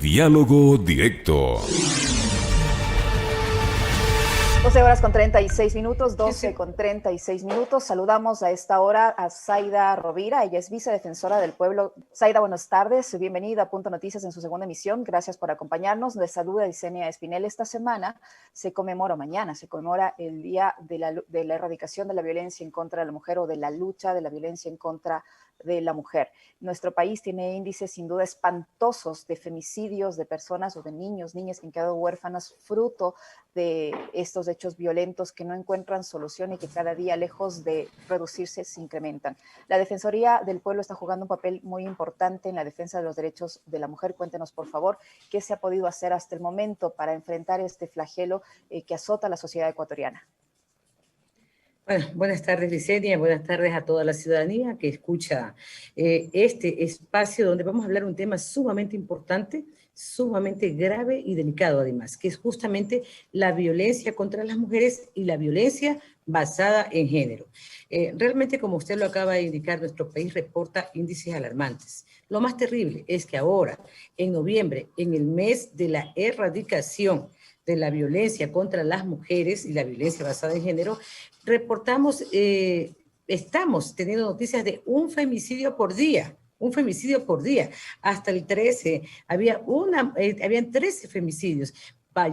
Diálogo Directo. 12 horas con 36 minutos, 12 con 36 minutos. Saludamos a esta hora a Zaida Rovira, ella es vicedefensora del pueblo. Zaida, buenas tardes, bienvenida a Punto Noticias en su segunda emisión, gracias por acompañarnos. Les saluda Yesenia Espinel. Esta semana mañana se conmemora el Día de la Erradicación de la Violencia en contra de la Mujer, o de la lucha de la violencia en contra de la mujer. Nuestro país tiene índices sin duda espantosos de femicidios de personas o de niños, niñas que han quedado huérfanas fruto de estos hechos violentos que no encuentran solución y que cada día, lejos de reducirse, se incrementan. La Defensoría del Pueblo está jugando un papel muy importante en la defensa de los derechos de la mujer. Cuéntenos, por favor, qué se ha podido hacer hasta el momento para enfrentar este flagelo que azota a la sociedad ecuatoriana. Bueno, buenas tardes, Yesenia, buenas tardes a toda la ciudadanía que escucha este espacio donde vamos a hablar un tema sumamente importante, sumamente grave y delicado además, que es justamente la violencia contra las mujeres y la violencia basada en género. Realmente, como usted lo acaba de indicar, nuestro país reporta índices alarmantes. Lo más terrible es que ahora, en noviembre, en el mes de la erradicación de la violencia contra las mujeres y la violencia basada en género, reportamos, estamos teniendo noticias de un femicidio por día. Un femicidio por día. Hasta el 13 habían 13 femicidios.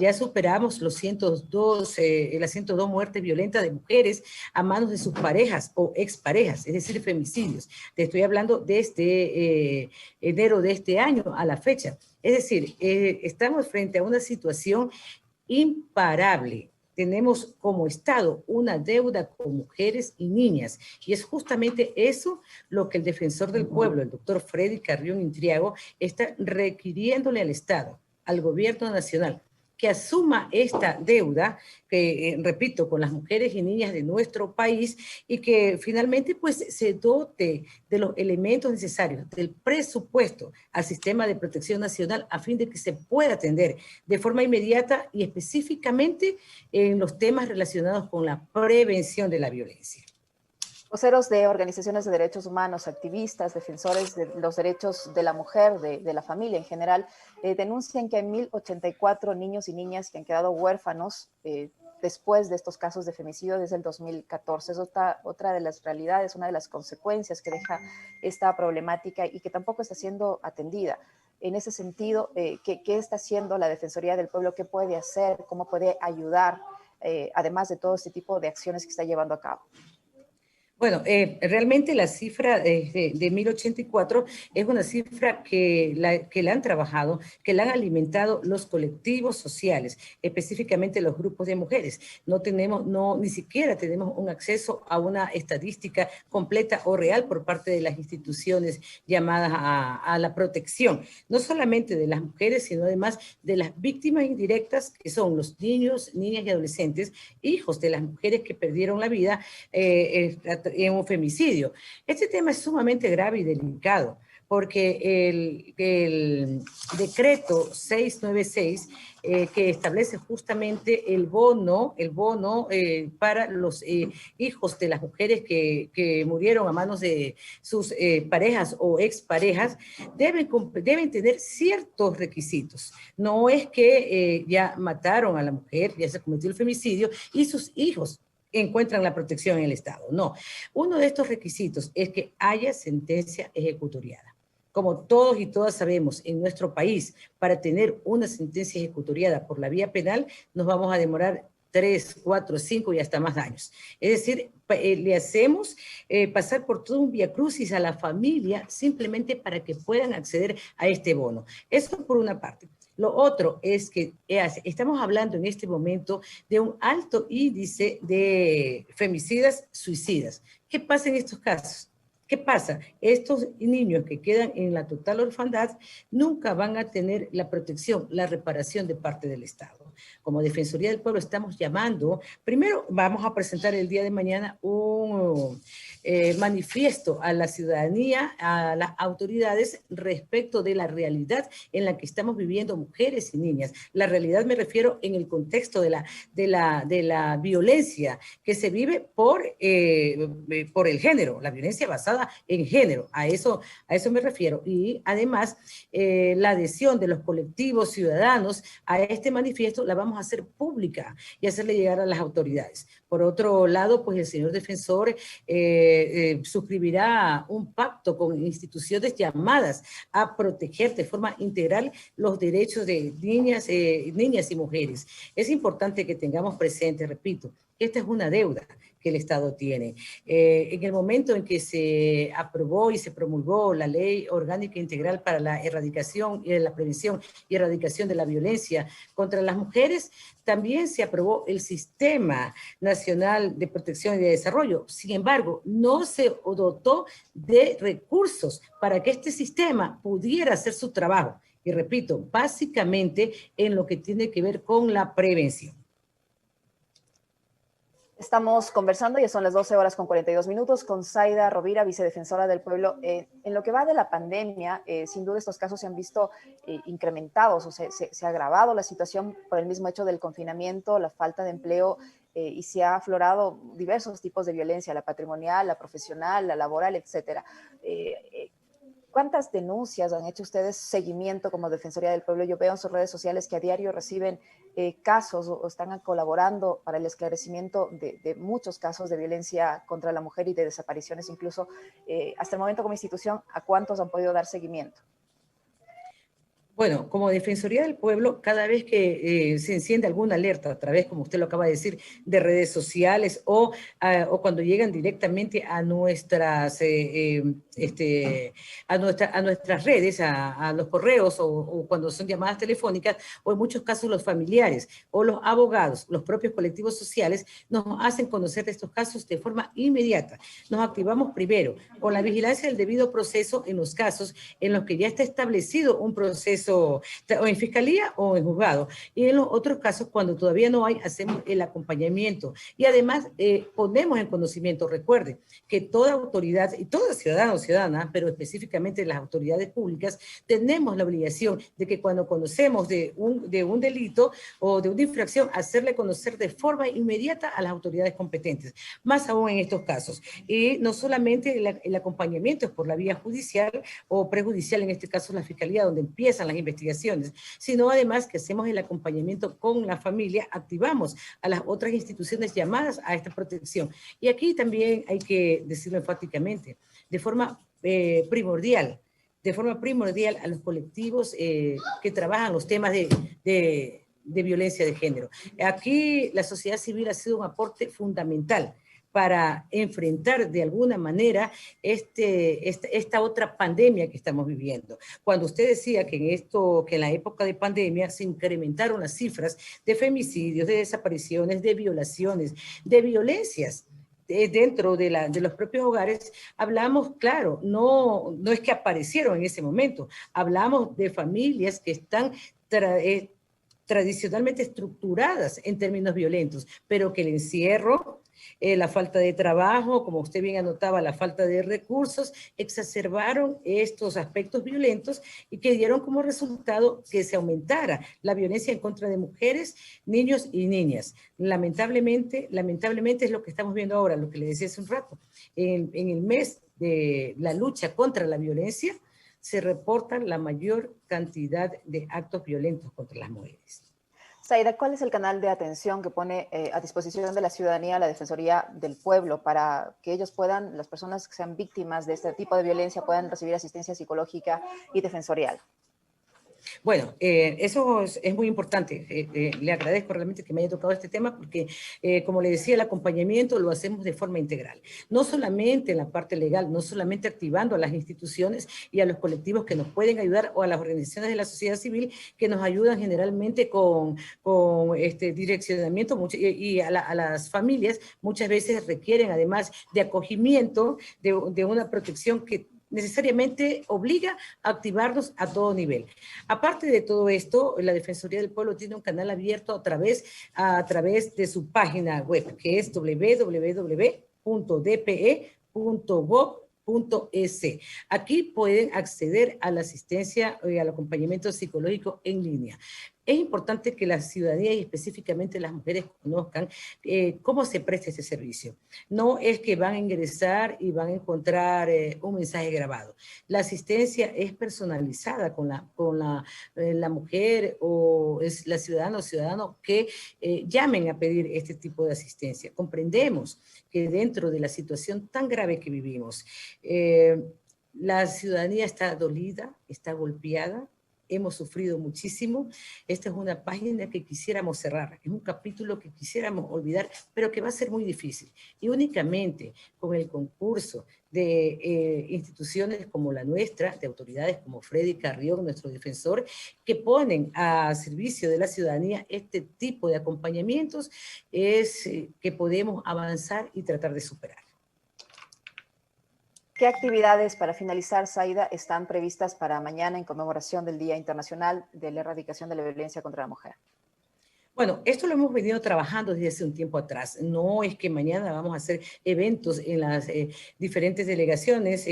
Ya superamos los 102, las 102 muertes violentas de mujeres a manos de sus parejas o exparejas, es decir, femicidios. Te estoy hablando desde enero de este año a la fecha. Es decir, estamos frente a una situación imparable. Tenemos como Estado una deuda con mujeres y niñas, y es justamente eso lo que el defensor del pueblo, el doctor Freddy Carrión Intriago, está requiriéndole al Estado, al gobierno nacional, que asuma esta deuda, que repito, con las mujeres y niñas de nuestro país, y que finalmente pues se dote de los elementos necesarios, del presupuesto al sistema de protección nacional, a fin de que se pueda atender de forma inmediata y específicamente en los temas relacionados con la prevención de la violencia. Voceros de organizaciones de derechos humanos, activistas, defensores de los derechos de la mujer, de la familia en general, denuncian que hay 1.084 niños y niñas que han quedado huérfanos después de estos casos de femicidio desde el 2014. Es otra de las realidades, una de las consecuencias que deja esta problemática y que tampoco está siendo atendida. En ese sentido, ¿qué está haciendo la Defensoría del Pueblo? ¿Qué puede hacer? ¿Cómo puede ayudar? Además de todo este tipo de acciones que está llevando a cabo. Bueno, realmente la cifra de 1.084 es una cifra que la han trabajado, que la han alimentado los colectivos sociales, específicamente los grupos de mujeres. Ni siquiera tenemos un acceso a una estadística completa o real por parte de las instituciones llamadas a la protección, no solamente de las mujeres, sino además de las víctimas indirectas, que son los niños, niñas y adolescentes, hijos de las mujeres que perdieron la vida en un femicidio. Este tema es sumamente grave y delicado, porque el decreto 696 que establece justamente el bono para los hijos de las mujeres que murieron a manos de sus parejas o exparejas, deben tener ciertos requisitos. No es que ya mataron a la mujer, ya se cometió el femicidio y sus hijos encuentran la protección en el Estado. No, uno de estos requisitos es que haya sentencia ejecutoriada. Como todos y todas sabemos, en nuestro país, para tener una sentencia ejecutoriada por la vía penal, nos vamos a demorar 3, 4, 5 y hasta más años. Es decir, le hacemos pasar por todo un viacrucis a la familia simplemente para que puedan acceder a este bono. Eso por una parte. Lo otro es que estamos hablando en este momento de un alto índice de femicidas suicidas. ¿Qué pasa en estos casos? ¿Qué pasa? Estos niños que quedan en la total orfandad nunca van a tener la protección, la reparación de parte del Estado. Como Defensoría del Pueblo estamos llamando, primero vamos a presentar el día de mañana un manifiesto a la ciudadanía, a las autoridades respecto de la realidad en la que estamos viviendo mujeres y niñas. La realidad me refiero en el contexto de la violencia que se vive por el género, la violencia basada basada en género. A eso me refiero. Y además, la adhesión de los colectivos ciudadanos a este manifiesto la vamos a hacer pública y hacerle llegar a las autoridades. Por otro lado, pues el señor defensor suscribirá un pacto con instituciones llamadas a proteger de forma integral los derechos de niñas y mujeres. Es importante que tengamos presente, repito, que esta es una deuda que el Estado tiene. En el momento en que se aprobó y se promulgó la Ley Orgánica Integral para la erradicación y la prevención y erradicación de la violencia contra las mujeres, también se aprobó el Sistema Nacional de Protección y de Desarrollo. Sin embargo, no se dotó de recursos para que este sistema pudiera hacer su trabajo. Y repito, básicamente en lo que tiene que ver con la prevención. Estamos conversando, ya son las 12 horas con 42 minutos, con Zaida Rovira, vicedefensora del pueblo. En lo que va de la pandemia, sin duda estos casos se han visto incrementados, o se ha agravado la situación por el mismo hecho del confinamiento, la falta de empleo, y se ha aflorado diversos tipos de violencia, la patrimonial, la profesional, la laboral, etcétera. ¿Cuántas denuncias han hecho ustedes seguimiento como Defensoría del Pueblo? Yo veo en sus redes sociales que a diario reciben casos o están colaborando para el esclarecimiento de muchos casos de violencia contra la mujer y de desapariciones incluso. Hasta el momento como institución, ¿a cuántos han podido dar seguimiento? Bueno, como Defensoría del Pueblo, cada vez que se enciende alguna alerta a través, como usted lo acaba de decir, de redes sociales o cuando llegan directamente a nuestras, a nuestras redes, a los correos o cuando son llamadas telefónicas, o en muchos casos los familiares o los abogados, los propios colectivos sociales, nos hacen conocer de estos casos de forma inmediata. Nos activamos primero con la vigilancia del debido proceso en los casos en los que ya está establecido un proceso o en fiscalía o en juzgado. Y en los otros casos, cuando todavía no hay, hacemos el acompañamiento. Y además ponemos en conocimiento, recuerden, que toda autoridad y todo ciudadano o ciudadana, pero específicamente las autoridades públicas, tenemos la obligación de que cuando conocemos de un delito o de una infracción, hacerle conocer de forma inmediata a las autoridades competentes, más aún en estos casos. Y no solamente el acompañamiento es por la vía judicial o prejudicial, en este caso la fiscalía, donde empiezan las investigaciones, sino además que hacemos el acompañamiento con la familia, activamos a las otras instituciones llamadas a esta protección. Y aquí también hay que decirlo enfáticamente, de forma primordial a los colectivos que trabajan los temas de violencia de género. Aquí la sociedad civil ha sido un aporte fundamental para enfrentar de alguna manera esta otra pandemia que estamos viviendo. Cuando usted decía que en la época de pandemia se incrementaron las cifras de femicidios, de desapariciones, de violaciones, de violencias dentro de los propios hogares, hablamos, claro, no es que aparecieron en ese momento, hablamos de familias que están tradicionalmente estructuradas en términos violentos, pero que el encierro, la falta de trabajo, como usted bien anotaba, la falta de recursos, exacerbaron estos aspectos violentos y que dieron como resultado que se aumentara la violencia en contra de mujeres, niños y niñas. Lamentablemente es lo que estamos viendo ahora, lo que le decía hace un rato. En el mes de la lucha contra la violencia, se reportan la mayor cantidad de actos violentos contra las mujeres. Zaida, ¿cuál es el canal de atención que pone a disposición de la ciudadanía la Defensoría del Pueblo para que ellos puedan, las personas que sean víctimas de este tipo de violencia, puedan recibir asistencia psicológica y defensorial? Bueno, eso es muy importante. Le agradezco realmente que me haya tocado este tema porque, como le decía, el acompañamiento lo hacemos de forma integral. No solamente en la parte legal, no solamente activando a las instituciones y a los colectivos que nos pueden ayudar o a las organizaciones de la sociedad civil que nos ayudan generalmente con direccionamiento y a las familias muchas veces requieren además de acogimiento, de una protección que necesariamente obliga a activarnos a todo nivel. Aparte de todo esto, la Defensoría del Pueblo tiene un canal abierto a través de su página web, que es www.dpe.gov.es. Aquí pueden acceder a la asistencia y al acompañamiento psicológico en línea. Es importante que la ciudadanía y específicamente las mujeres conozcan cómo se presta este servicio. No es que van a ingresar y van a encontrar un mensaje grabado. La asistencia es personalizada con la mujer o es la ciudadana o ciudadano que llamen a pedir este tipo de asistencia. Comprendemos que dentro de la situación tan grave que vivimos, la ciudadanía está dolida, está golpeada, hemos sufrido muchísimo. Esta es una página que quisiéramos cerrar, es un capítulo que quisiéramos olvidar, pero que va a ser muy difícil. Y únicamente con el concurso de instituciones como la nuestra, de autoridades como Freddy Carrión, nuestro defensor, que ponen a servicio de la ciudadanía este tipo de acompañamientos, es que podemos avanzar y tratar de superar. ¿Qué actividades, para finalizar, Zaida, están previstas para mañana en conmemoración del Día Internacional de la Erradicación de la Violencia contra la Mujer? Bueno, esto lo hemos venido trabajando desde hace un tiempo atrás. No es que mañana vamos a hacer eventos en las diferentes delegaciones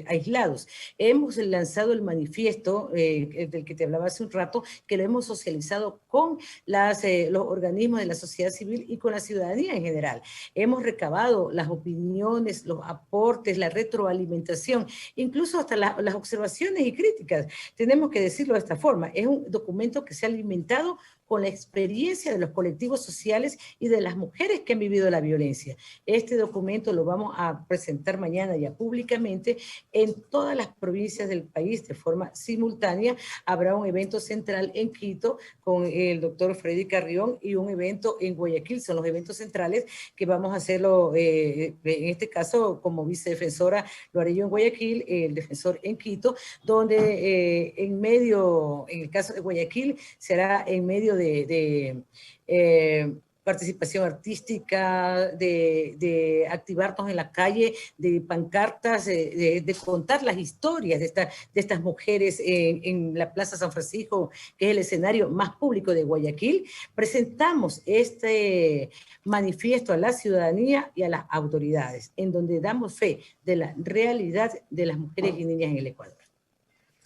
aislados. Hemos lanzado el manifiesto del que te hablaba hace un rato, que lo hemos socializado con los organismos de la sociedad civil y con la ciudadanía en general. Hemos recabado las opiniones, los aportes, la retroalimentación, incluso hasta las observaciones y críticas. Tenemos que decirlo de esta forma. Es un documento que se ha alimentado con la experiencia de los colectivos sociales y de las mujeres que han vivido la violencia. Este documento lo vamos a presentar mañana ya públicamente en todas las provincias del país de forma simultánea. Habrá un evento central en Quito con el doctor Freddy Carrión y un evento en Guayaquil. Son los eventos centrales que vamos a hacerlo, en este caso como vicedefensora lo haré yo en Guayaquil, el defensor en Quito, donde en el caso de Guayaquil, será en medio de participación artística, de activarnos en la calle, de pancartas, de contar las historias de estas mujeres en la Plaza San Francisco, que es el escenario más público de Guayaquil. Presentamos este manifiesto a la ciudadanía y a las autoridades, en donde damos fe de la realidad de las mujeres y niñas en el Ecuador.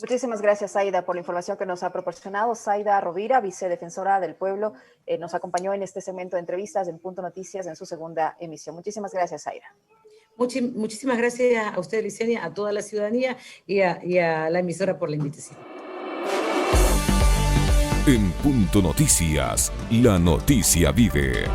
Muchísimas gracias, Zaida, por la información que nos ha proporcionado. Zaida Rovira, vicedefensora del pueblo, nos acompañó en este segmento de entrevistas en Punto Noticias en su segunda emisión. Muchísimas gracias, Zaida. Muchísimas gracias a usted, Licenia, a toda la ciudadanía y a la emisora por la invitación. En Punto Noticias, la noticia vive.